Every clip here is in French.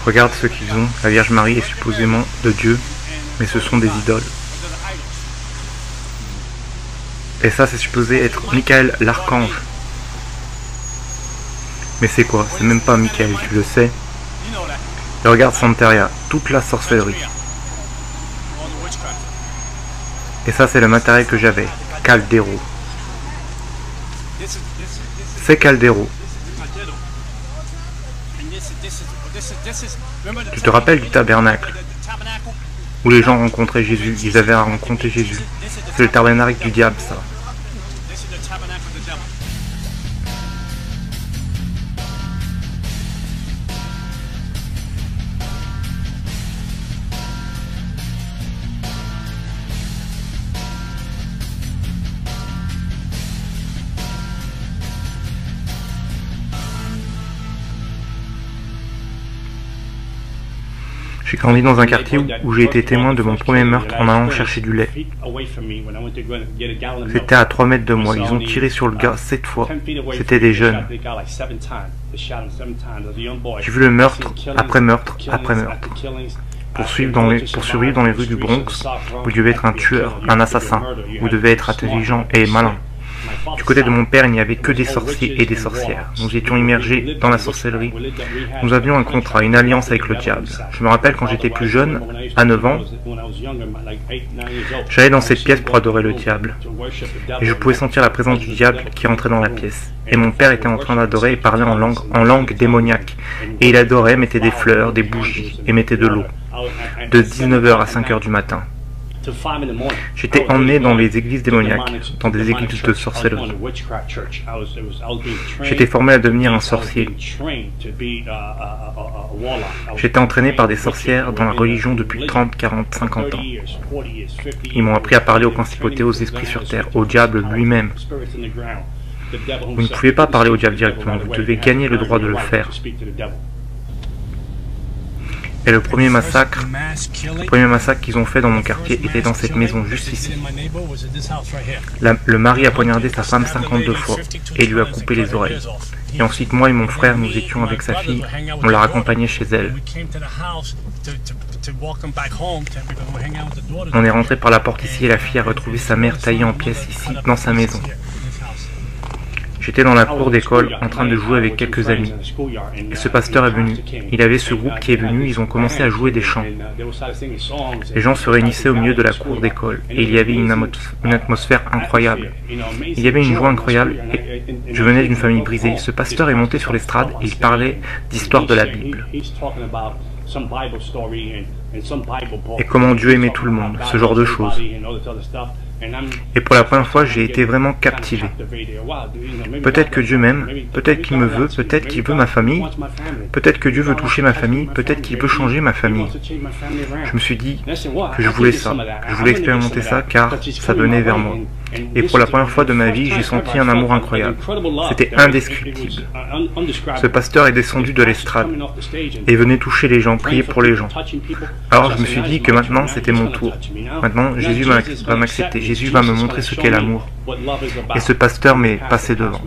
Regarde ce qu'ils ont. La Vierge Marie est supposément de Dieu, mais ce sont des idoles. Et ça, c'est supposé être Michael l'archange. Mais c'est quoi? C'est même pas Michael, tu le sais. Et regarde Santeria, toute la sorcellerie. Et ça, c'est le matériel que j'avais. Caldero. C'est Caldero. Tu te rappelles du tabernacle où les gens rencontraient Jésus, ils avaient rencontré Jésus. C'est le tabernacle du diable, ça. J'ai grandi dans un quartier où j'ai été témoin de mon premier meurtre en allant chercher du lait. C'était à 3 mètres de moi. Ils ont tiré sur le gars 7 fois. C'était des jeunes. J'ai vu le meurtre après meurtre après meurtre. Pour survivre dans les rues du Bronx, vous devez être un tueur, un assassin. Vous devez être intelligent et malin. Du côté de mon père, il n'y avait que des sorciers et des sorcières. Nous étions immergés dans la sorcellerie. Nous avions un contrat, une alliance avec le diable. Je me rappelle quand j'étais plus jeune, à 9 ans, j'allais dans cette pièce pour adorer le diable. Et je pouvais sentir la présence du diable qui rentrait dans la pièce. Et mon père était en train d'adorer et parlait en langue démoniaque. Et il adorait, mettait des fleurs, des bougies et mettait de l'eau. De 19h à 5h du matin. J'étais emmené dans les églises démoniaques, dans des églises de sorcellerie. J'étais formé à devenir un sorcier. J'étais entraîné par des sorcières dans la religion depuis 30, 40, 50 ans. Ils m'ont appris à parler aux principautés, aux esprits sur terre, au diable lui-même. Vous ne pouvez pas parler au diable directement, vous devez gagner le droit de le faire. Et le premier massacre qu'ils ont fait dans mon quartier était dans cette maison, juste ici. Le mari a poignardé sa femme 52 fois et lui a coupé les oreilles. Et ensuite, moi et mon frère, nous étions avec sa fille, on l'a raccompagnée chez elle. On est rentré par la porte ici et la fille a retrouvé sa mère taillée en pièces ici, dans sa maison. J'étais dans la cour d'école en train de jouer avec quelques amis. Et ce pasteur est venu. Il avait ce groupe qui est venu, ils ont commencé à jouer des chants. Les gens se réunissaient au milieu de la cour d'école et il y avait une atmosphère incroyable. Il y avait une joie incroyable et je venais d'une famille brisée. Ce pasteur est monté sur l'estrade et il parlait d'histoire de la Bible. Et comment Dieu aimait tout le monde, ce genre de choses. Et pour la première fois, j'ai été vraiment captivé. Peut-être que Dieu m'aime, peut-être qu'il me veut, peut-être qu'il veut ma famille, peut-être que Dieu veut toucher ma famille, peut-être qu'il veut changer ma famille. Je me suis dit que je voulais ça, que je voulais expérimenter ça car ça venait vers moi. Et pour la première fois de ma vie, j'ai senti un amour incroyable. C'était indescriptible. Ce pasteur est descendu de l'estrade et venait toucher les gens, prier pour les gens. Alors je me suis dit que maintenant c'était mon tour. Maintenant Jésus va m'accepter. Jésus va me montrer ce qu'est l'amour. Et ce pasteur m'est passé devant.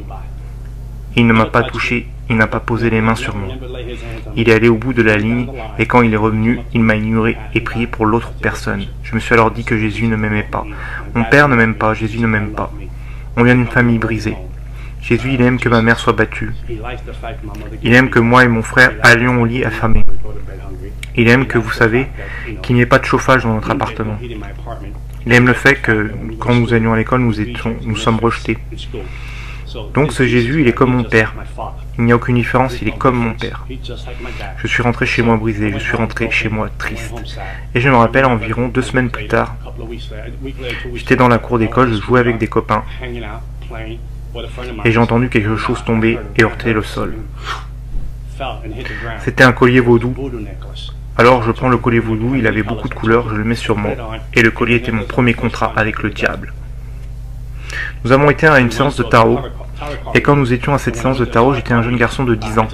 Il ne m'a pas touché, il n'a pas posé les mains sur moi. Il est allé au bout de la ligne et quand il est revenu, il m'a ignoré et prié pour l'autre personne. Je me suis alors dit que Jésus ne m'aimait pas. Mon père ne m'aime pas, Jésus ne m'aime pas. On vient d'une famille brisée. Jésus, il aime que ma mère soit battue. Il aime que moi et mon frère allions au lit affamés. Il aime que, vous savez, qu'il n'y ait pas de chauffage dans notre appartement. Il aime le fait que, quand nous allions à l'école, nous sommes rejetés. Donc ce Jésus, il est comme mon père. Il n'y a aucune différence, il est comme mon père. Je suis rentré chez moi brisé, je suis rentré chez moi triste. Et je me rappelle environ 2 semaines plus tard, j'étais dans la cour d'école, je jouais avec des copains. Et j'ai entendu quelque chose tomber et heurter le sol. C'était un collier vaudou. Alors je prends le collier vaudou, il avait beaucoup de couleurs, je le mets sur moi. Et le collier était mon premier contrat avec le diable. Nous avons été à une séance de tarot, et quand nous étions à cette séance de tarot, j'étais un jeune garçon de 10 ans.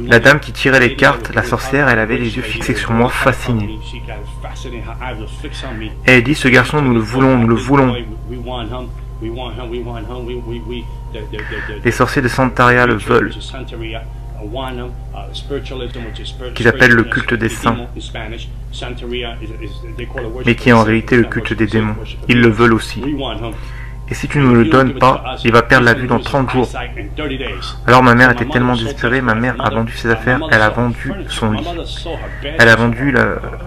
La dame qui tirait les cartes, la sorcière, elle avait les yeux fixés sur moi, fascinée. Et elle dit, ce garçon, nous le voulons, nous le voulons. Les sorciers de Santeria le veulent. qu'ils appellent le culte des saints, mais qui est en réalité le culte des démons. Ils le veulent aussi. Et si tu ne me le donnes pas, il va perdre la vue dans 30 jours. Alors ma mère était tellement désespérée, ma mère a vendu ses affaires, elle a vendu son lit. Elle a vendu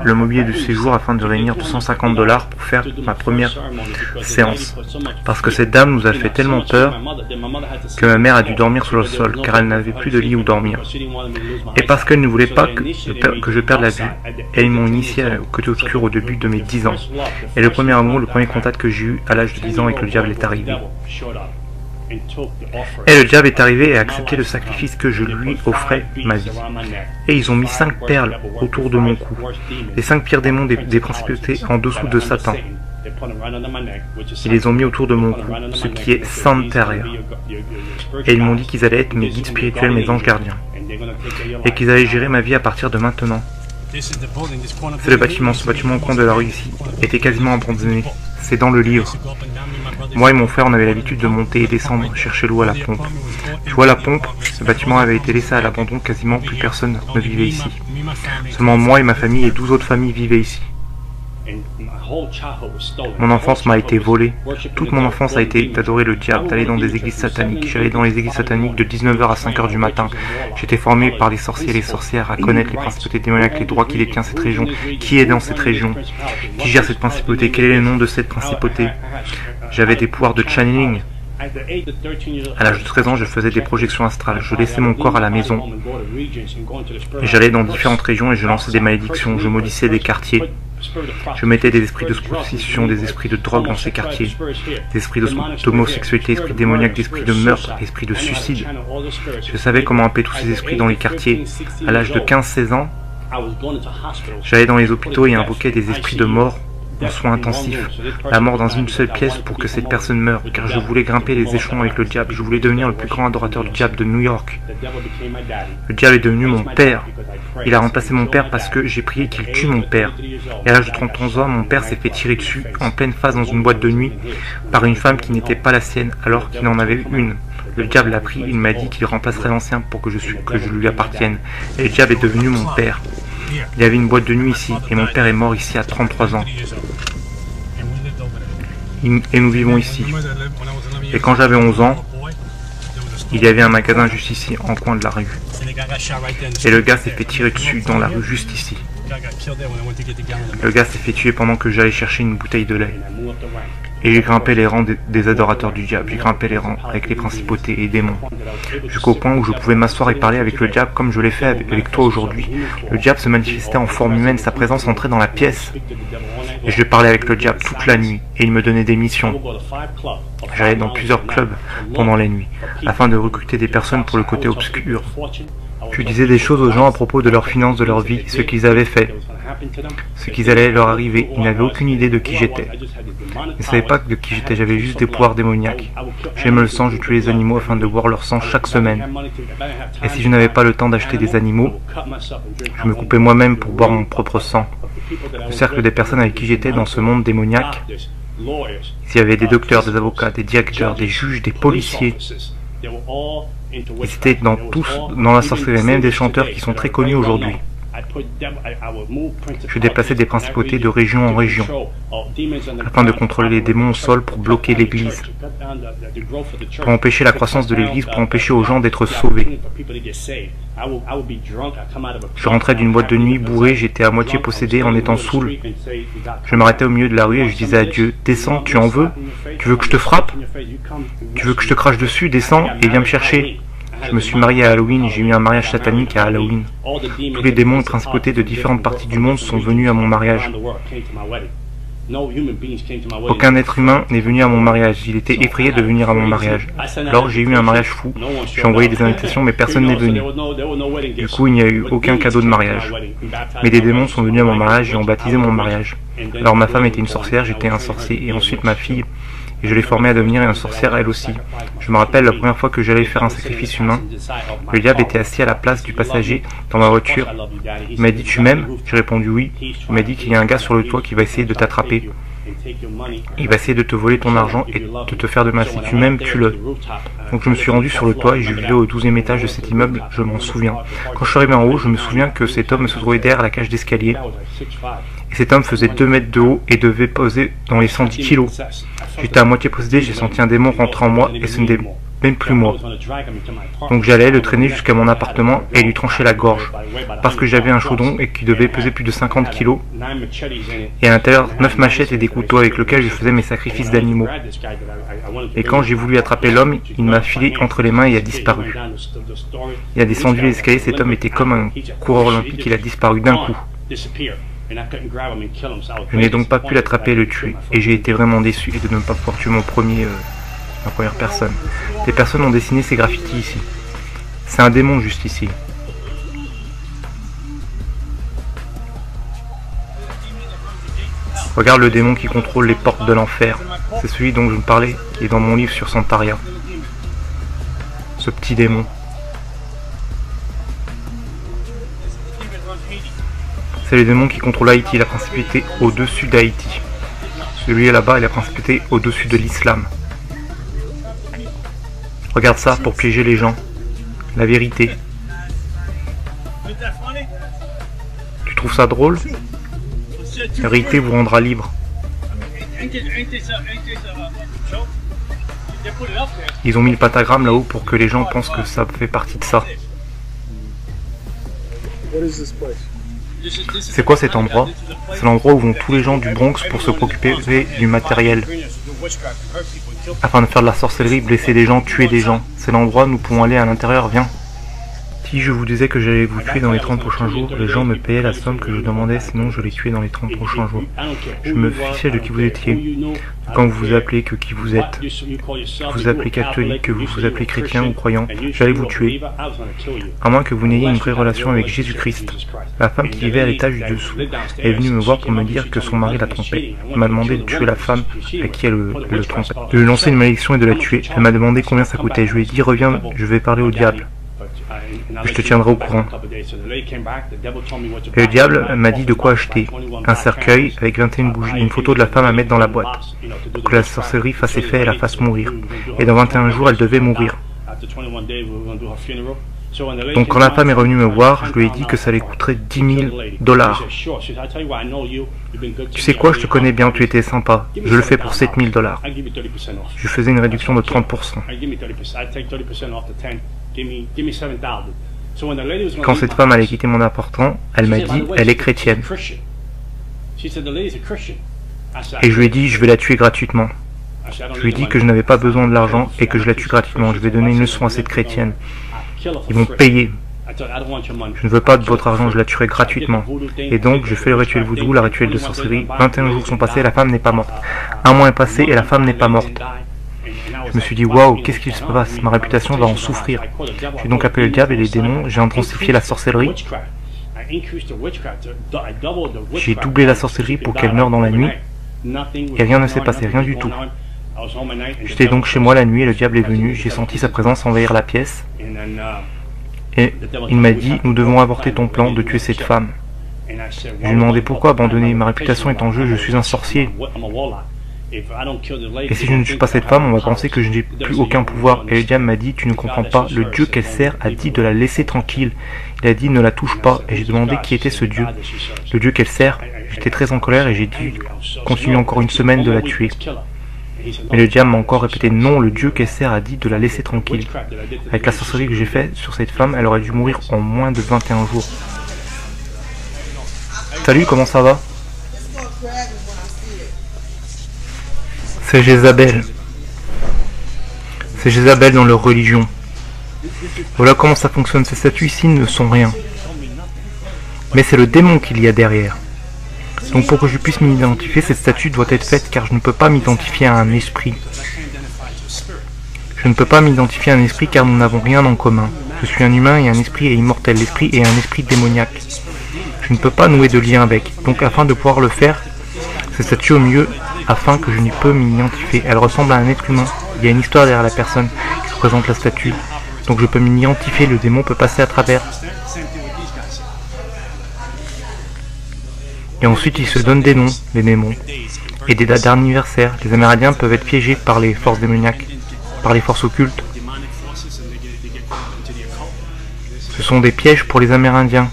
le mobilier du séjour afin de réunir 250 $ pour faire ma première séance. Parce que cette dame nous a fait tellement peur que ma mère a dû dormir sur le sol, car elle n'avait plus de lit où dormir. Et parce qu'elle ne voulait pas que je perde la vue, ils m'ont initié au côté obscur au début de mes 10 ans. Et le premier amour, le premier contact que j'ai eu à l'âge de 10 ans avec le diable est arrivé. Et le diable est arrivé et a accepté le sacrifice que je lui offrais, ma vie. Et ils ont mis 5 perles autour de mon cou, les 5 pires démons des principautés en dessous de Satan. Ils les ont mis autour de mon cou, ce qui est Santeria. Et ils m'ont dit qu'ils allaient être mes guides spirituels, mes anges gardiens, et qu'ils allaient gérer ma vie à partir de maintenant. C'est le bâtiment, ce bâtiment au coin de la rue ici, était quasiment abandonné. C'est dans le livre. Moi et mon frère, on avait l'habitude de monter et descendre, chercher l'eau à la pompe. Tu vois la pompe, ce bâtiment avait été laissé à l'abandon, quasiment plus personne ne vivait ici. Seulement moi et ma famille et 12 autres familles vivaient ici. Mon enfance m'a été volée. Toute mon enfance a été d'adorer le diable, d'aller dans des églises sataniques. J'allais dans les églises sataniques de 19 h à 5 h du matin. J'étais formé par les sorciers et les sorcières à connaître les principautés démoniaques, les droits qui détient cette région, qui est dans cette région, qui gère cette principauté, quel est le nom de cette principauté. J'avais des pouvoirs de channeling. À l'âge de 13 ans, je faisais des projections astrales. Je laissais mon corps à la maison. Et j'allais dans différentes régions et je lançais des malédictions. Je maudissais des quartiers. Je mettais des esprits de prostitution, des esprits de drogue dans ces quartiers, des esprits d'homosexualité, esprits démoniaques, des esprits de meurtre, des esprits de suicide. Je savais comment appeler tous ces esprits dans les quartiers. À l'âge de 15-16 ans, j'allais dans les hôpitaux et invoquais des esprits de mort en soins intensifs, la mort dans une seule pièce pour que cette personne meure, car je voulais grimper les échelons avec le diable, je voulais devenir le plus grand adorateur du diable de New York. Le diable est devenu mon père. Il a remplacé mon père parce que j'ai prié qu'il tue mon père. Et à l'âge de 31 ans, mon père s'est fait tirer dessus en pleine face dans une boîte de nuit par une femme qui n'était pas la sienne alors qu'il en avait une. Le diable l'a pris, il m'a dit qu'il remplacerait l'ancien pour que je lui appartienne. Et le diable est devenu mon père. Il y avait une boîte de nuit ici, et mon père est mort ici à 33 ans. Et nous vivons ici. Et quand j'avais 11 ans, il y avait un magasin juste ici, en coin de la rue. Et le gars s'est fait tirer dessus dans la rue juste ici. Le gars s'est fait tuer pendant que j'allais chercher une bouteille de lait. Et j'ai grimpé les rangs des adorateurs du diable, j'ai grimpé les rangs avec les principautés et démons, jusqu'au point où je pouvais m'asseoir et parler avec le diable comme je l'ai fait avec toi aujourd'hui. Le diable se manifestait en forme humaine, sa présence entrait dans la pièce. Et je parlais avec le diable toute la nuit, et il me donnait des missions. J'allais dans plusieurs clubs pendant les nuits, afin de recruter des personnes pour le côté obscur. Je disais des choses aux gens à propos de leurs finances, de leur vie, ce qu'ils avaient fait, ce qui allait leur arriver. Ils n'avaient aucune idée de qui j'étais. Ils ne savaient pas de qui j'étais, j'avais juste des pouvoirs démoniaques. J'aimais le sang, je tuais les animaux afin de boire leur sang chaque semaine. Et si je n'avais pas le temps d'acheter des animaux, je me coupais moi-même pour boire mon propre sang. Le cercle des personnes avec qui j'étais dans ce monde démoniaque, il y avait des docteurs, des avocats, des directeurs, des juges, des policiers. Ils étaient tous dans la sorcellerie, même des chanteurs qui sont très connus aujourd'hui. Je déplaçais des principautés de région en région, afin de contrôler les démons au sol pour bloquer l'église, pour empêcher la croissance de l'église, pour empêcher aux gens d'être sauvés. Je rentrais d'une boîte de nuit bourré, j'étais à moitié possédé en étant saoul. Je m'arrêtais au milieu de la rue et je disais à Dieu, descends, tu en veux? Tu veux que je te frappe? Tu veux que je te crache dessus? Descends et viens me chercher. Je me suis marié à Halloween et j'ai eu un mariage satanique à Halloween. Tous les démons et principautés de différentes parties du monde sont venus à mon mariage. Aucun être humain n'est venu à mon mariage. Il était effrayé de venir à mon mariage. Alors j'ai eu un mariage fou. J'ai envoyé des invitations mais personne n'est venu. Du coup il n'y a eu aucun cadeau de mariage. Mais des démons sont venus à mon mariage et ont baptisé mon mariage. Alors ma femme était une sorcière, j'étais un sorcier et ensuite ma fille. Et je l'ai formée à devenir une sorcière elle aussi. Je me rappelle la première fois que j'allais faire un sacrifice humain. Le diable était assis à la place du passager dans ma voiture. Il m'a dit « Tu m'aimes ?» J'ai répondu « Oui ». Il m'a dit qu'il y a un gars sur le toit qui va essayer de t'attraper. Il va essayer de te voler ton argent et de te faire de mal. Si tu m'aimes, tue-le. Donc je me suis rendu sur le toit et je vivais au 12e étage de cet immeuble, je m'en souviens. Quand je suis arrivé en haut, je me souviens que cet homme se trouvait derrière la cage d'escalier. Et cet homme faisait 2 mètres de haut et devait peser dans les 110 kilos. J'étais à moitié possédé, j'ai senti un démon rentrer en moi et ce n'était même plus moi. Donc j'allais le traîner jusqu'à mon appartement et lui trancher la gorge. Parce que j'avais un chaudron et qui devait peser plus de 50 kilos. Et à l'intérieur, 9 machettes et des couteaux avec lesquels je faisais mes sacrifices d'animaux. Et quand j'ai voulu attraper l'homme, il m'a filé entre les mains et a disparu. Il a descendu les escaliers, cet homme était comme un coureur olympique, il a disparu d'un coup. Je n'ai donc pas pu l'attraper et le tuer. Et j'ai été vraiment déçu de ne pas pouvoir tuer ma première personne. Des personnes ont dessiné ces graffitis ici. C'est un démon juste ici. Regarde le démon qui contrôle les portes de l'enfer. C'est celui dont je me parlais, qui est dans mon livre sur Santaria. Ce petit démon. C'est le démon qui contrôle Haïti, la principauté au-dessus d'Haïti. Celui là-bas est la principauté au-dessus de l'islam. Regarde ça pour piéger les gens. La vérité. Tu trouves ça drôle? La vérité vous rendra libre. Ils ont mis le pentagramme là-haut pour que les gens pensent que ça fait partie de ça. C'est quoi cet endroit? C'est l'endroit où vont tous les gens du Bronx pour se préoccuper du matériel. Afin de faire de la sorcellerie, blesser des gens, tuer des gens. C'est l'endroit où nous pouvons aller à l'intérieur, viens. Si je vous disais que j'allais vous tuer dans les 30 prochains jours, les gens me payaient la somme que je demandais, sinon je les tuais dans les 30 prochains jours. Je me fichais de qui vous étiez. Quand vous vous appelez que qui vous êtes, que vous appelez catholique, que vous vous appelez chrétien ou croyant, j'allais vous tuer. À moins que vous n'ayez une vraie relation avec Jésus-Christ. La femme qui vivait à l'étage du dessous est venue me voir pour me dire que son mari la trompait. Elle m'a demandé de tuer la femme à qui elle le trompait. De lui lancer une malédiction et de la tuer. Elle m'a demandé combien ça coûtait. Je lui ai dit reviens, je vais parler au diable. Je te tiendrai au courant. Et le diable m'a dit de quoi acheter. Un cercueil avec 21 bougies et une photo de la femme à mettre dans la boîte. Pour que la sorcellerie fasse effet et la fasse mourir. Et dans 21 jours, elle devait mourir. Donc quand la femme est revenue me voir, je lui ai dit que ça lui coûterait 10 000 $. Tu sais quoi, je te connais bien, tu étais sympa. Je le fais pour 7 000 $. Je faisais une réduction de 30%. Quand cette femme allait quitter mon appartement, elle m'a dit, elle est chrétienne. Et je lui ai dit, je vais la tuer gratuitement. Je lui ai dit que je n'avais pas besoin de l'argent et que je la tue gratuitement. Je vais donner une leçon à cette chrétienne. Ils vont payer. Je ne veux pas de votre argent, je la tuerai gratuitement. Et donc, je fais le rituel voodoo, la rituel de sorcellerie. 21 jours sont passés et la femme n'est pas morte. Un mois est passé et la femme n'est pas morte. Je me suis dit, waouh, qu'est-ce qui se passe? Ma réputation va en souffrir. J'ai donc appelé le diable et les démons, j'ai intensifié la sorcellerie. J'ai doublé la sorcellerie pour qu'elle meure dans la nuit. Et rien ne s'est passé, rien du tout. J'étais donc chez moi la nuit et le diable est venu. J'ai senti sa présence envahir la pièce. Et il m'a dit, nous devons avorter ton plan de tuer cette femme. Je lui ai demandé pourquoi abandonner, ma réputation est en jeu, je suis un sorcier. Et si je ne tue pas cette femme, on va penser que je n'ai plus aucun pouvoir. Et le diable m'a dit, tu ne comprends pas, le Dieu qu'elle sert a dit de la laisser tranquille. Il a dit, ne la touche pas. Et j'ai demandé qui était ce Dieu. Le Dieu qu'elle sert. J'étais très en colère et j'ai dit, continue encore une semaine de la tuer. Mais le diable m'a encore répété, non, le Dieu qu'elle sert a dit de la laisser tranquille. Avec la sorcellerie que j'ai faite sur cette femme, elle aurait dû mourir en moins de 21 jours. Salut, comment ça va? C'est Jézabel. C'est Jézabel dans leur religion. Voilà comment ça fonctionne. Ces statues ici ne sont rien. Mais c'est le démon qu'il y a derrière. Donc pour que je puisse m'identifier, cette statue doit être faite car je ne peux pas m'identifier à un esprit. Je ne peux pas m'identifier à un esprit car nous n'avons rien en commun. Je suis un humain et un esprit est immortel. L'esprit est un esprit démoniaque. Je ne peux pas nouer de lien avec. Donc afin de pouvoir le faire, cette statue au mieux, afin que je n'y peux m'identifier. Elle ressemble à un être humain. Il y a une histoire derrière la personne qui représente la statue. Donc je peux m'identifier, le démon peut passer à travers. Et ensuite ils se donnent des noms, les démons. et des dates d'anniversaire. Les Amérindiens peuvent être piégés par les forces démoniaques, par les forces occultes. Ce sont des pièges pour les Amérindiens.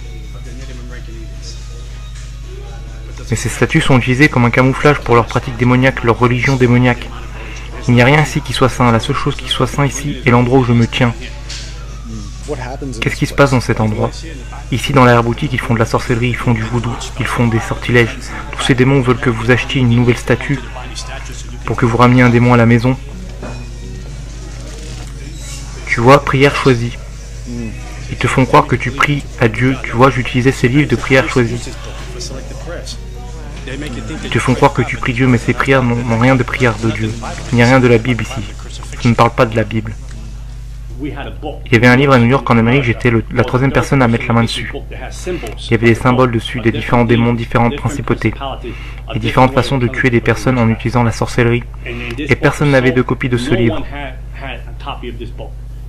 Mais ces statues sont utilisées comme un camouflage pour leurs pratiques démoniaques, leur religion démoniaque. Il n'y a rien ici qui soit saint. La seule chose qui soit saint ici est l'endroit où je me tiens. Qu'est-ce qui se passe dans cet endroit? Ici, dans l'arrière-boutique, ils font de la sorcellerie, ils font du voodoo, ils font des sortilèges. Tous ces démons veulent que vous achetiez une nouvelle statue pour que vous rameniez un démon à la maison. Tu vois, prière choisie. Ils te font croire que tu pries à Dieu. Tu vois, j'utilisais ces livres de prière choisie. Ils te font croire que tu pries Dieu, mais ces prières n'ont rien de prière de Dieu. Il n'y a rien de la Bible ici. Je ne parle pas de la Bible. Il y avait un livre à New York en Amérique, j'étais la troisième personne à mettre la main dessus. Il y avait des symboles dessus, des différents démons, différentes principautés, et différentes façons de tuer des personnes en utilisant la sorcellerie. Et personne n'avait de copie de ce livre.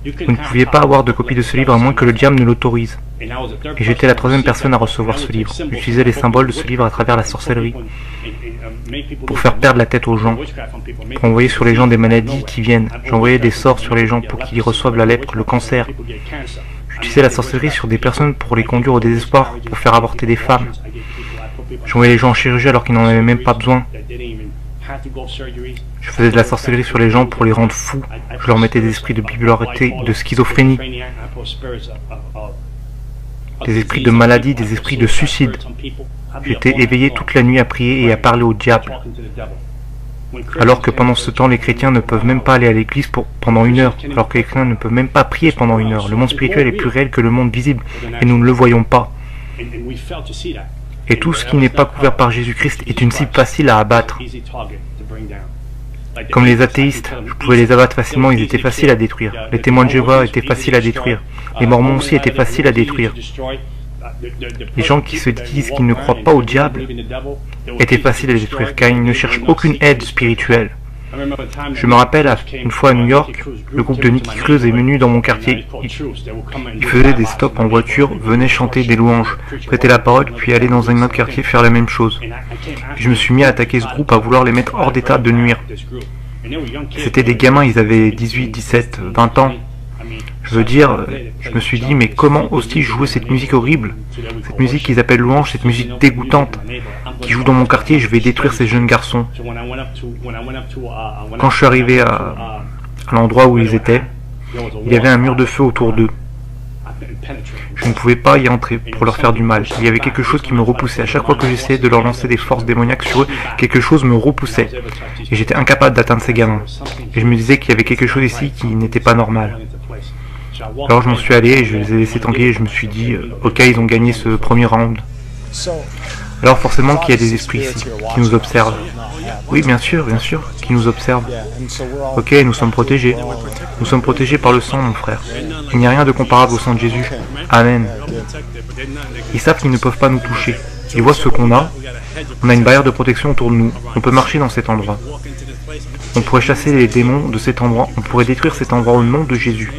Vous ne pouviez pas avoir de copie de ce livre à moins que le diable ne l'autorise. Et j'étais la troisième personne à recevoir ce livre. J'utilisais les symboles de ce livre à travers la sorcellerie, pour faire perdre la tête aux gens, pour envoyer sur les gens des maladies qui viennent. J'envoyais des sorts sur les gens pour qu'ils reçoivent la lèpre, le cancer. J'utilisais la sorcellerie sur des personnes pour les conduire au désespoir, pour faire avorter des femmes. J'envoyais les gens en chirurgie alors qu'ils n'en avaient même pas besoin. Je faisais de la sorcellerie sur les gens pour les rendre fous. Je leur mettais des esprits de bipolarité, de schizophrénie, des esprits de maladie, des esprits de suicide. J'étais éveillé toute la nuit à prier et à parler au diable. Alors que pendant ce temps, les chrétiens ne peuvent même pas aller à l'église pendant 1 heure. Alors que les chrétiens ne peuvent même pas prier pendant 1 heure. Le monde spirituel est plus réel que le monde visible. Et nous ne le voyons pas. Et tout ce qui n'est pas couvert par Jésus-Christ est une cible facile à abattre. Comme les athéistes, je pouvais les abattre facilement, ils étaient faciles à détruire. Les témoins de Jéhovah étaient faciles à détruire. Les mormons aussi étaient faciles à détruire. Les gens qui se disent qu'ils ne croient pas au diable étaient faciles à détruire car ils ne cherchent aucune aide spirituelle. Je me rappelle, une fois à New York, le groupe de Nicky Cruz est venu dans mon quartier. Ils faisaient des stops en voiture, venaient chanter des louanges, prêter la parole, puis aller dans un autre quartier faire la même chose. Je me suis mis à attaquer ce groupe, à vouloir les mettre hors d'état de nuire. C'était des gamins, ils avaient 18, 17, 20 ans. Je veux dire, je me suis dit, mais comment osent-ils jouer cette musique horrible? Cette musique qu'ils appellent louange, cette musique dégoûtante, qui joue dans mon quartier, je vais détruire ces jeunes garçons. Quand je suis arrivé à l'endroit où ils étaient, il y avait un mur de feu autour d'eux. Je ne pouvais pas y entrer pour leur faire du mal. Il y avait quelque chose qui me repoussait. À chaque fois que j'essayais de leur lancer des forces démoniaques sur eux, quelque chose me repoussait. Et j'étais incapable d'atteindre ces gamins. Et je me disais qu'il y avait quelque chose ici qui n'était pas normal. Alors je m'en suis allé et je les ai laissés tranquilles et je me suis dit, ok, ils ont gagné ce premier round. Alors forcément qu'il y a des esprits ici qui nous observent. Oui, bien sûr, qui nous observent. Ok, nous sommes protégés. Nous sommes protégés par le sang, mon frère. Il n'y a rien de comparable au sang de Jésus. Amen. Ils savent qu'ils ne peuvent pas nous toucher. Ils voient ce qu'on a. On a une barrière de protection autour de nous. On peut marcher dans cet endroit. On pourrait chasser les démons de cet endroit. On pourrait détruire cet endroit au nom de Jésus.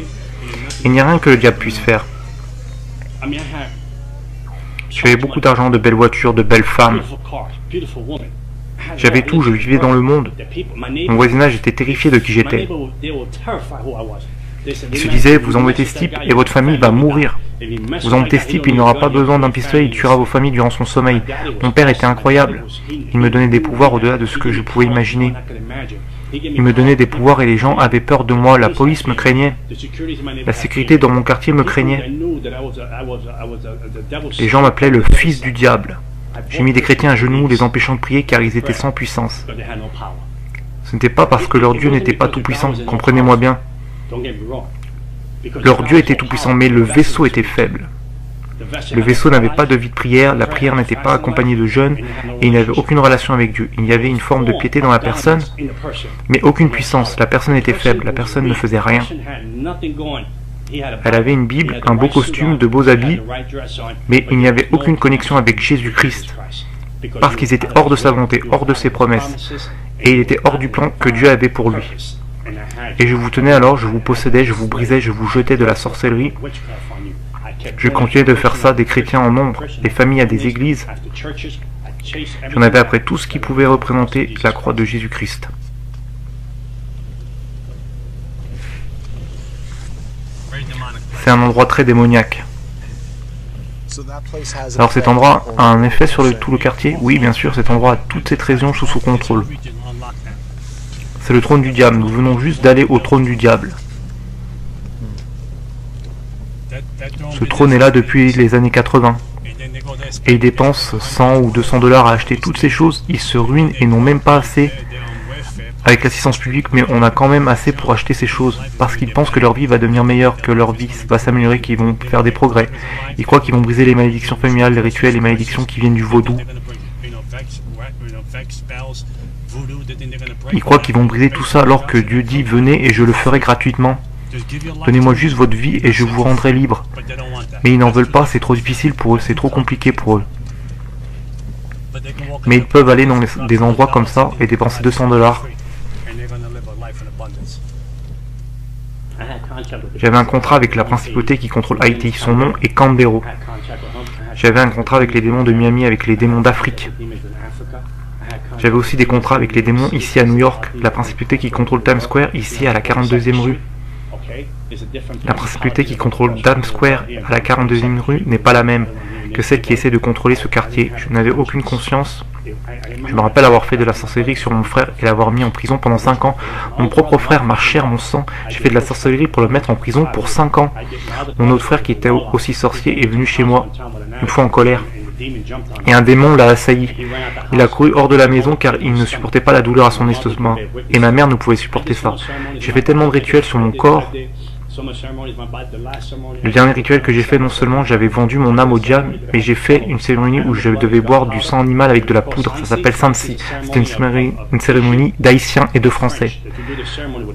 Il n'y a rien que le diable puisse faire. J'avais beaucoup d'argent, de belles voitures, de belles femmes. J'avais tout, je vivais dans le monde. Mon voisinage était terrifié de qui j'étais. Ils se disaient, vous embêtez ce type et votre famille va mourir. Vous embêtez ce type, il n'aura pas besoin d'un pistolet, il tuera vos familles durant son sommeil. Mon père était incroyable. Il me donnait des pouvoirs au-delà de ce que je pouvais imaginer. Il me donnait des pouvoirs et les gens avaient peur de moi, la police me craignait. La sécurité dans mon quartier me craignait. Les gens m'appelaient le fils du diable. J'ai mis des chrétiens à genoux, les empêchant de prier car ils étaient sans puissance. Ce n'était pas parce que leur Dieu n'était pas tout puissant, comprenez-moi bien. Leur Dieu était tout puissant, mais le vaisseau était faible. Le vaisseau n'avait pas de vie de prière, la prière n'était pas accompagnée de jeûne, et il n'avait aucune relation avec Dieu. Il y avait une forme de piété dans la personne, mais aucune puissance. La personne était faible, la personne ne faisait rien. Elle avait une Bible, un beau costume, de beaux habits, mais il n'y avait aucune connexion avec Jésus-Christ, parce qu'ils étaient hors de sa volonté, hors de ses promesses, et il était hors du plan que Dieu avait pour lui. Et je vous tenais alors, je vous possédais, je vous brisais, je vous jetais de la sorcellerie. Je continuais de faire ça, des chrétiens en nombre, des familles à des églises. J'en avais après tout ce qui pouvait représenter la croix de Jésus-Christ. C'est un endroit très démoniaque. Alors cet endroit a un effet sur tout le quartier? Oui, bien sûr, cet endroit a toute cette région sous son contrôle. C'est le trône du diable, nous venons juste d'aller au trône du diable. Ce trône est là depuis les années 80. Et ils dépensent 100 ou 200 $ à acheter toutes ces choses, ils se ruinent et n'ont même pas assez avec l'assistance publique, mais on a quand même assez pour acheter ces choses, parce qu'ils pensent que leur vie va devenir meilleure, que leur vie va s'améliorer, qu'ils vont faire des progrès. Ils croient qu'ils vont briser les malédictions familiales, les rituels, les malédictions qui viennent du vaudou. Ils croient qu'ils vont briser tout ça alors que Dieu dit « Venez et je le ferai gratuitement. Donnez-moi juste votre vie et je vous rendrai libre. » Mais ils n'en veulent pas, c'est trop difficile pour eux, c'est trop compliqué pour eux. Mais ils peuvent aller dans des endroits comme ça et dépenser 200 $. J'avais un contrat avec la principauté qui contrôle Haïti, son nom est Canberra. J'avais un contrat avec les démons de Miami, avec les démons d'Afrique. J'avais aussi des contrats avec les démons ici à New York, la principauté qui contrôle Times Square ici à la 42e rue. La principauté qui contrôle Times Square à la 42e rue n'est pas la même que celle qui essaie de contrôler ce quartier. Je n'avais aucune conscience. Je me rappelle avoir fait de la sorcellerie sur mon frère et l'avoir mis en prison pendant 5 ans. Mon propre frère, ma chair, mon sang, j'ai fait de la sorcellerie pour le mettre en prison pour 5 ans. Mon autre frère qui était aussi sorcier est venu chez moi, une fois en colère. Et un démon l'a assailli. Il a couru hors de la maison car il ne supportait pas la douleur à son estomac. Et ma mère ne pouvait supporter ça. J'ai fait tellement de rituels sur mon corps. Le dernier rituel que j'ai fait, non seulement j'avais vendu mon âme au diable, mais j'ai fait une cérémonie où je devais boire du sang animal avec de la poudre. Ça s'appelle Samsi. C'était une cérémonie d'Haïtiens et de Français.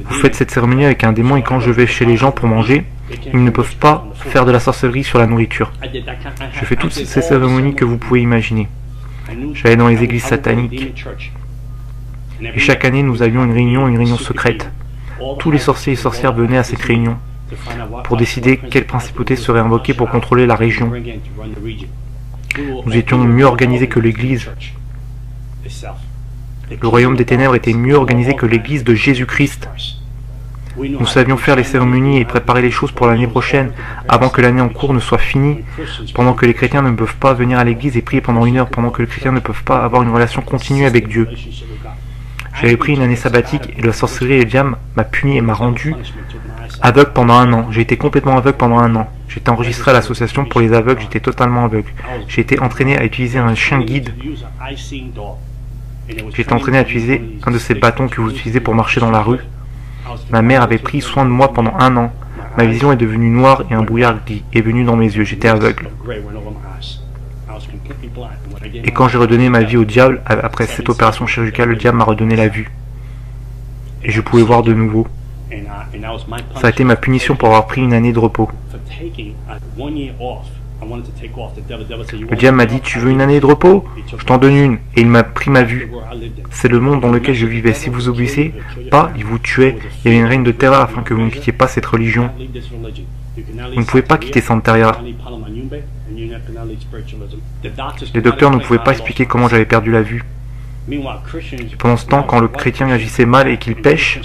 Vous faites cette cérémonie avec un démon et quand je vais chez les gens pour manger, ils ne peuvent pas faire de la sorcellerie sur la nourriture. Je fais toutes ces cérémonies que vous pouvez imaginer. J'allais dans les églises sataniques. Et chaque année, nous avions une réunion secrète. Tous les sorciers et sorcières venaient à cette réunion pour décider quelle principauté serait invoquée pour contrôler la région. Nous étions mieux organisés que l'Église. Le royaume des ténèbres était mieux organisé que l'Église de Jésus-Christ. Nous savions faire les cérémonies et préparer les choses pour l'année prochaine, avant que l'année en cours ne soit finie, pendant que les chrétiens ne peuvent pas venir à l'église et prier pendant 1 heure, pendant que les chrétiens ne peuvent pas avoir une relation continue avec Dieu. J'avais pris une année sabbatique et la sorcellerie et le diable m'a puni et m'a rendu aveugle pendant 1 an. J'ai été complètement aveugle pendant 1 an. J'étais enregistré à l'association pour les aveugles, j'étais totalement aveugle. J'ai été entraîné à utiliser un chien guide. J'ai été entraîné à utiliser un de ces bâtons que vous utilisez pour marcher dans la rue. Ma mère avait pris soin de moi pendant 1 an. Ma vision est devenue noire et un brouillard est venu dans mes yeux. J'étais aveugle. Et quand j'ai redonné ma vie au diable, après cette opération chirurgicale, le diable m'a redonné la vue. Et je pouvais voir de nouveau. Ça a été ma punition pour avoir pris 1 année de repos. Le diable m'a dit, tu veux 1 année de repos? Je t'en donne une. Et il m'a pris ma vue. C'est le monde dans lequel je vivais. Si vous obéissez pas, il vous tuait. Il y avait une règne de terreur afin que vous ne quittiez pas cette religion. Vous ne pouvez pas quitter Santeria. Les docteurs ne pouvaient pas expliquer comment j'avais perdu la vue. Et pendant ce temps, quand le chrétien agissait mal et qu'il pêche,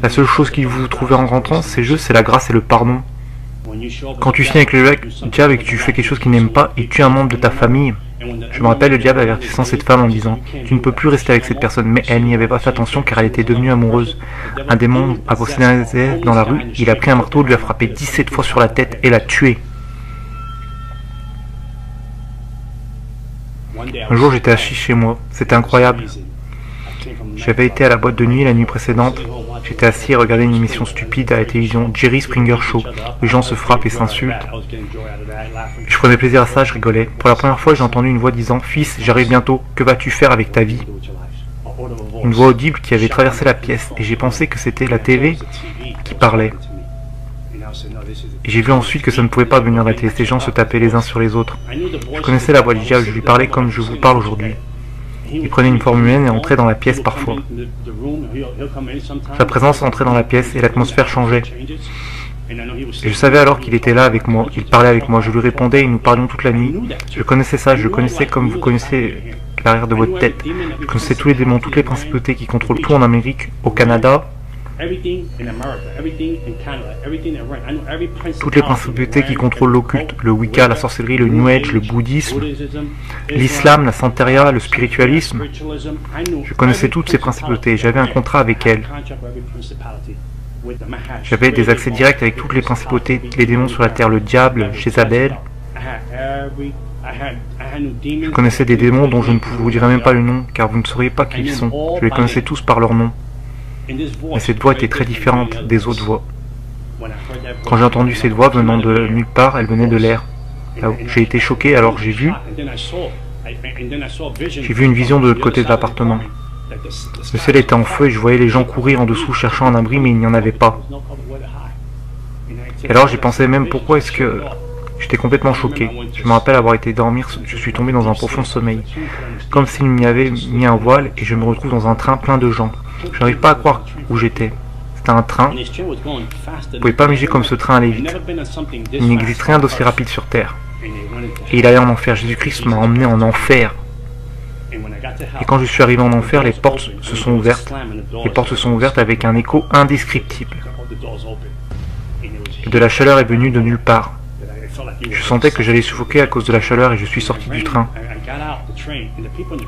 la seule chose qu'il vous trouvait en rentrant, c'est juste, c'est la grâce et le pardon. Quand tu signes avec le diable et que tu fais quelque chose qu'il n'aime pas, il tue un membre de ta famille. Je me rappelle le diable avertissant cette femme en disant « Tu ne peux plus rester avec cette personne », mais elle n'y avait pas fait attention car elle était devenue amoureuse. Un démon a possédé un élève dans la rue, il a pris un marteau, lui a frappé 17 fois sur la tête et l'a tué. Un jour j'étais assis chez moi, c'était incroyable. J'avais été à la boîte de nuit la nuit précédente. J'étais assis et regardais une émission stupide à la télévision, Jerry Springer Show. Les gens se frappent et s'insultent. Je prenais plaisir à ça, je rigolais. Pour la première fois, j'ai entendu une voix disant « Fils, j'arrive bientôt, que vas-tu faire avec ta vie ?» Une voix audible qui avait traversé la pièce et j'ai pensé que c'était la TV qui parlait. Et j'ai vu ensuite que ça ne pouvait pas venir de la télé, ces gens se tapaient les uns sur les autres. Je connaissais la voix du diable, je lui parlais comme je vous parle aujourd'hui. Il prenait une forme humaine et entrait dans la pièce parfois. Sa présence entrait dans la pièce et l'atmosphère changeait. Et je savais alors qu'il était là avec moi, il parlait avec moi, je lui répondais et nous parlions toute la nuit. Je connaissais ça, je connaissais comme vous connaissez l'arrière de votre tête. Je connaissais tous les démons, toutes les principautés qui contrôlent tout en Amérique, au Canada. Toutes les principautés qui contrôlent l'occulte, le Wicca, la sorcellerie, le New Age, le bouddhisme, l'islam, la santeria, le spiritualisme. Je connaissais toutes ces principautés, j'avais un contrat avec elles. J'avais des accès directs avec toutes les principautés, les démons sur la terre, le diable, Jézabel. Je connaissais des démons dont je ne vous dirai même pas le nom, car vous ne sauriez pas qui ils sont. Je les connaissais tous par leur nom. Mais cette voix était très différente des autres voix. Quand j'ai entendu cette voix venant de nulle part, elle venait de l'air. J'ai été choqué, alors j'ai vu une vision de l'autre côté de l'appartement. Le ciel était en feu et je voyais les gens courir en dessous cherchant un abri, mais il n'y en avait pas. Et alors j'ai pensé même pourquoi est-ce que... J'étais complètement choqué. Je me rappelle avoir été dormir, je suis tombé dans un profond sommeil. Comme s'il m'y avait mis un voile et je me retrouve dans un train plein de gens. Je n'arrive pas à croire où j'étais. C'était un train. Vous ne pouvez pas imaginer comme ce train allait vite. Il n'existe rien d'aussi rapide sur Terre. Et il allait en enfer. Jésus-Christ m'a emmené en enfer. Et quand je suis arrivé en enfer, les portes se sont ouvertes. Les portes se sont ouvertes avec un écho indescriptible. Et de la chaleur est venue de nulle part. Je sentais que j'allais suffoquer à cause de la chaleur et je suis sorti du train.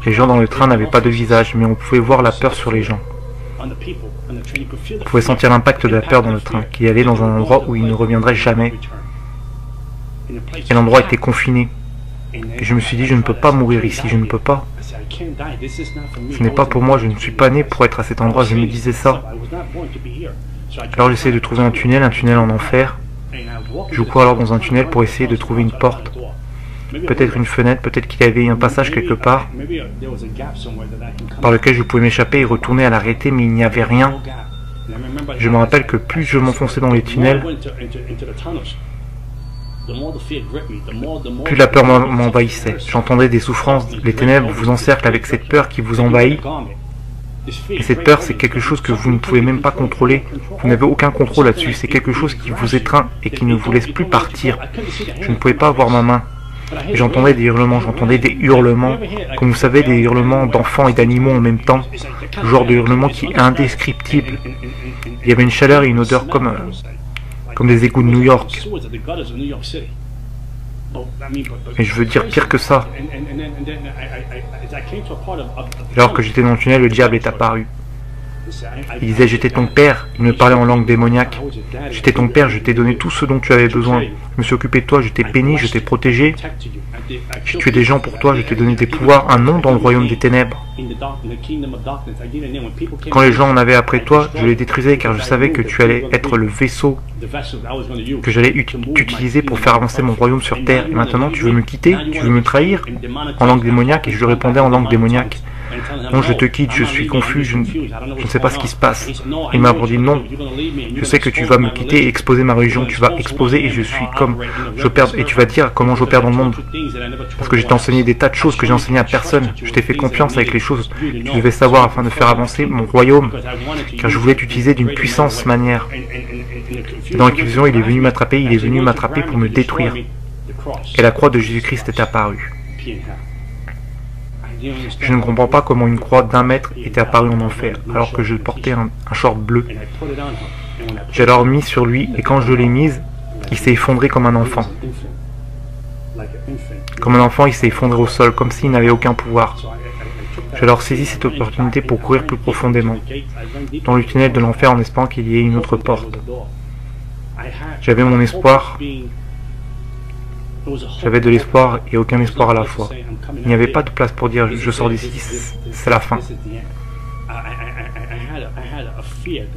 Les gens dans le train n'avaient pas de visage, mais on pouvait voir la peur sur les gens. On pouvait sentir l'impact de la peur dans le train, qu'il allait dans un endroit où il ne reviendrait jamais. Et l'endroit était confiné. Et je me suis dit, je ne peux pas mourir ici, je ne peux pas. Ce n'est pas pour moi, je ne suis pas né pour être à cet endroit, je me disais ça. Alors j'essayais de trouver un tunnel en enfer. Je cours alors dans un tunnel pour essayer de trouver une porte. Peut-être une fenêtre, peut-être qu'il y avait un passage quelque part par lequel je pouvais m'échapper et retourner à l'arrêté, mais il n'y avait rien. Je me rappelle que plus je m'enfonçais dans les tunnels, plus la peur m'envahissait. J'entendais des souffrances, les ténèbres vous encerclent avec cette peur qui vous envahit. Et cette peur, c'est quelque chose que vous ne pouvez même pas contrôler. Vous n'avez aucun contrôle là-dessus. C'est quelque chose qui vous étreint et qui ne vous laisse plus partir. Je ne pouvais pas avoir ma main. J'entendais des hurlements, comme vous savez, des hurlements d'enfants et d'animaux en même temps. Le genre de hurlement qui est indescriptible. Il y avait une chaleur et une odeur comme des égouts de New York. Et je veux dire pire que ça. Alors que j'étais dans le tunnel, le diable est apparu. Il disait, j'étais ton père, il me parlait en langue démoniaque. J'étais ton père, je t'ai donné tout ce dont tu avais besoin. Je me suis occupé de toi, je t'ai béni, je t'ai protégé. J'ai tué des gens pour toi, je t'ai donné des pouvoirs, un nom dans le royaume des ténèbres. Quand les gens en avaient après toi, je les détruisais car je savais que tu allais être le vaisseau que j'allais utiliser pour faire avancer mon royaume sur terre. Et maintenant tu veux me quitter, tu veux me trahir en langue démoniaque. Et je lui répondais en langue démoniaque. Non, je te quitte, je suis confus, je ne sais pas ce qui se passe. Il m'a dit non, je sais que tu vas me quitter et exposer ma religion, tu vas exposer et je suis comme j'opère, et tu vas dire comment j'opère dans le monde. Parce que je t'ai enseigné des tas de choses que j'ai enseignées à personne. Je t'ai fait confiance avec les choses que tu devais savoir afin de faire avancer mon royaume, car je voulais t'utiliser d'une puissance manière. Et dans l'inquisition, il est venu m'attraper pour me détruire. Et la croix de Jésus-Christ est apparue. Je ne comprends pas comment une croix d'1 mètre était apparue en enfer, alors que je portais un short bleu. J'ai alors mis sur lui, et quand je l'ai mise, il s'est effondré comme un enfant. Comme un enfant, il s'est effondré au sol, comme s'il n'avait aucun pouvoir. J'ai alors saisi cette opportunité pour courir plus profondément, dans le tunnel de l'enfer en espérant qu'il y ait une autre porte. J'avais mon espoir. J'avais de l'espoir et aucun espoir à la fois. Il n'y avait pas de place pour dire je sors d'ici, c'est la fin.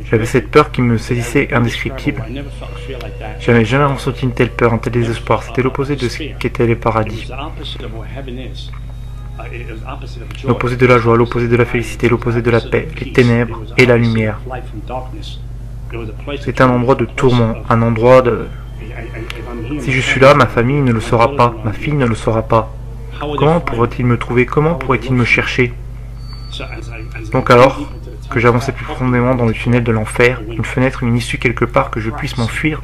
J'avais cette peur qui me saisissait indescriptible. J'avais jamais ressenti une telle peur, un tel désespoir. C'était l'opposé de ce qu'étaient les paradis. L'opposé de la joie, l'opposé de la félicité, l'opposé de la paix, les ténèbres et la lumière. C'est un endroit de tourment, un endroit de... Si je suis là, ma famille ne le saura pas, ma fille ne le saura pas. Comment pourrait-il me trouver? Comment pourrait-il me chercher? Donc alors que j'avançais plus profondément dans le tunnel de l'enfer, une fenêtre, une issue quelque part que je puisse m'enfuir,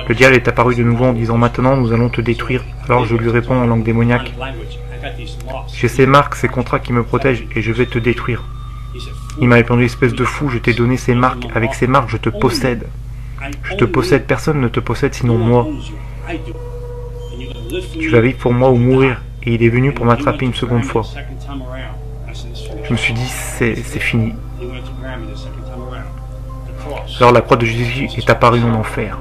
Le diable est apparu de nouveau en disant « Maintenant, nous allons te détruire ». Alors je lui réponds en langue démoniaque « J'ai ces marques, ces contrats qui me protègent et je vais te détruire ». Il m'a répondu « Espèce de fou, je t'ai donné ces marques. Avec ces marques, je te possède. Je te possède, personne ne te possède sinon moi. Tu vas vivre pour moi ou mourir. » Et il est venu pour m'attraper une seconde fois. Je me suis dit, c'est fini. Alors la croix de Jésus est apparue en enfer.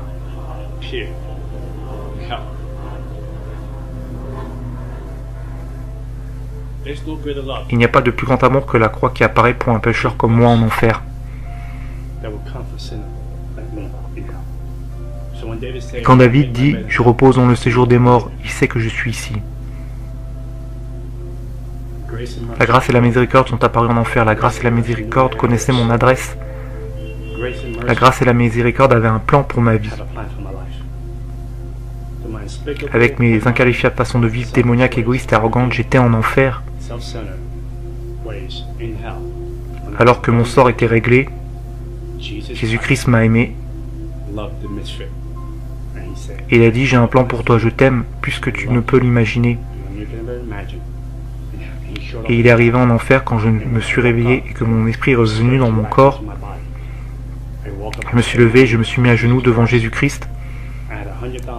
Il n'y a pas de plus grand amour que la croix qui apparaît pour un pécheur comme moi en enfer. Et quand David dit « Je repose dans le séjour des morts », il sait que je suis ici. La grâce et la miséricorde sont apparues en enfer. La grâce et la miséricorde connaissaient mon adresse. La grâce et la miséricorde avaient un plan pour ma vie. Avec mes inqualifiables façons de vivre démoniaques, égoïstes et arrogantes, j'étais en enfer. Alors que mon sort était réglé, Jésus-Christ m'a aimé. Et il a dit, j'ai un plan pour toi, je t'aime plus que tu ne peux l'imaginer. Et il est arrivé en enfer quand je me suis réveillé et que mon esprit est revenu dans mon corps. Je me suis levé, je me suis mis à genoux devant Jésus-Christ.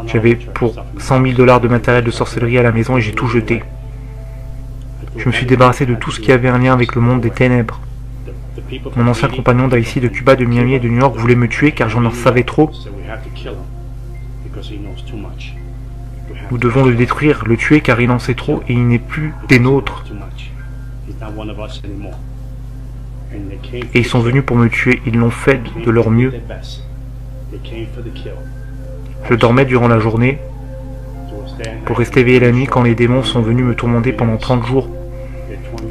J'avais pour 100 000 $ de matériel de sorcellerie à la maison et j'ai tout jeté. Je me suis débarrassé de tout ce qui avait un lien avec le monde des ténèbres. Mon ancien compagnon d'Haïti, de Cuba, de Miami et de New York voulait me tuer car j'en savais trop. Nous devons le détruire, le tuer car il en sait trop et il n'est plus des nôtres. Et ils sont venus pour me tuer, ils l'ont fait de leur mieux. Je dormais durant la journée pour rester éveillé la nuit quand les démons sont venus me tourmenter pendant 30 jours.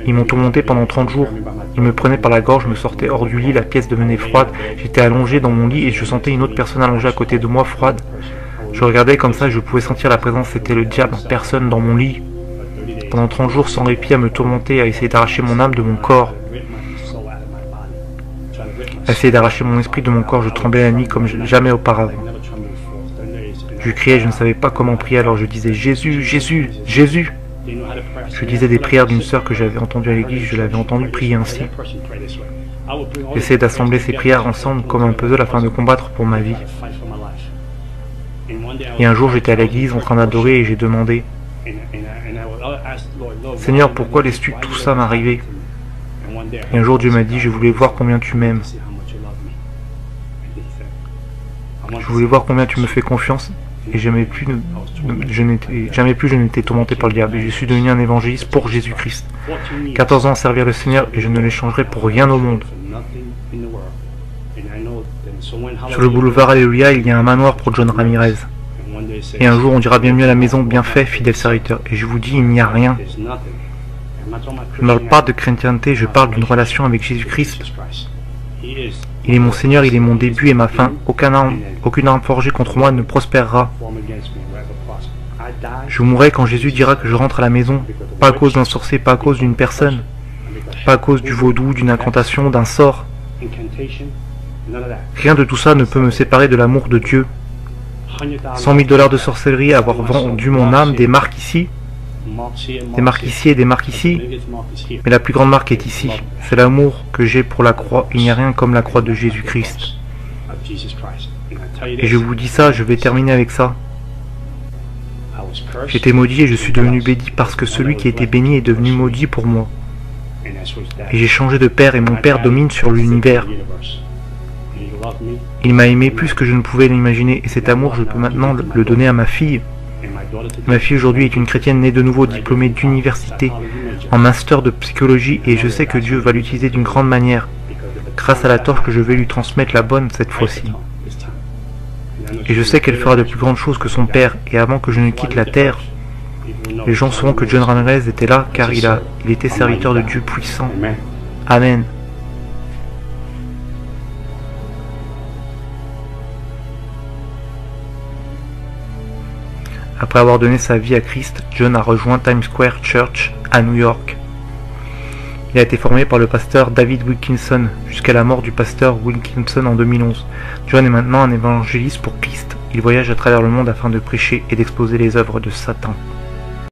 Ils m'ont tourmenté pendant 30 jours. Ils me prenaient par la gorge, me sortaient hors du lit, la pièce devenait froide. J'étais allongé dans mon lit et je sentais une autre personne allongée à côté de moi, froide. Je regardais comme ça et je pouvais sentir la présence, c'était le diable en personne dans mon lit. Pendant 30 jours sans répit à me tourmenter, à essayer d'arracher mon âme de mon corps. À essayer d'arracher mon esprit de mon corps, je tremblais la nuit comme jamais auparavant. Je criais, je ne savais pas comment prier, alors je disais « Jésus, Jésus, Jésus !» Je disais des prières d'une sœur que j'avais entendue à l'église, je l'avais entendue prier ainsi. J'essayais d'assembler ces prières ensemble comme un puzzle afin de combattre pour ma vie. Et un jour j'étais à l'église en train d'adorer et j'ai demandé « Seigneur, pourquoi laisses-tu tout ça m'arriver ?» Et un jour Dieu m'a dit « Je voulais voir combien tu m'aimes. Je voulais voir combien tu me fais confiance. » Et jamais plus je n'étais tourmenté par le diable. Et je suis devenu un évangéliste pour Jésus-Christ. 14 ans à servir le Seigneur et je ne l'échangerai pour rien au monde. Sur le boulevard Alléluia, il y a un manoir pour John Ramirez. Et un jour on dira bienvenue à la maison, bien fait, fidèle serviteur. Et je vous dis, il n'y a rien. Je ne parle pas de chrétienté, je parle d'une relation avec Jésus-Christ. Il est mon Seigneur, il est mon début et ma fin. Aucune arme forgée contre moi ne prospérera. Je mourrai quand Jésus dira que je rentre à la maison, pas à cause d'un sorcier, pas à cause d'une personne, pas à cause du vaudou, d'une incantation, d'un sort. Rien de tout ça ne peut me séparer de l'amour de Dieu. 100 000 $ de sorcellerie, avoir vendu mon âme, des marques ici, des marques ici et des marques ici, mais la plus grande marque est ici. C'est l'amour que j'ai pour la croix. Il n'y a rien comme la croix de Jésus-Christ. Et je vous dis ça, je vais terminer avec ça. J'étais maudit et je suis devenu béni parce que celui qui était béni est devenu maudit pour moi. Et j'ai changé de père et mon père domine sur l'univers. Il m'a aimé plus que je ne pouvais l'imaginer et cet amour je peux maintenant le donner à ma fille. Ma fille aujourd'hui est une chrétienne née de nouveau, diplômée d'université, en master de psychologie et je sais que Dieu va l'utiliser d'une grande manière, grâce à la torche que je vais lui transmettre la bonne cette fois-ci. Et je sais qu'elle fera de plus grandes choses que son père et avant que je ne quitte la terre, les gens sauront que John Ramirez était là car il était serviteur de Dieu puissant. Amen. Après avoir donné sa vie à Christ, John a rejoint Times Square Church à New York. Il a été formé par le pasteur David Wilkinson jusqu'à la mort du pasteur Wilkinson en 2011. John est maintenant un évangéliste pour Christ. Il voyage à travers le monde afin de prêcher et d'exposer les œuvres de Satan.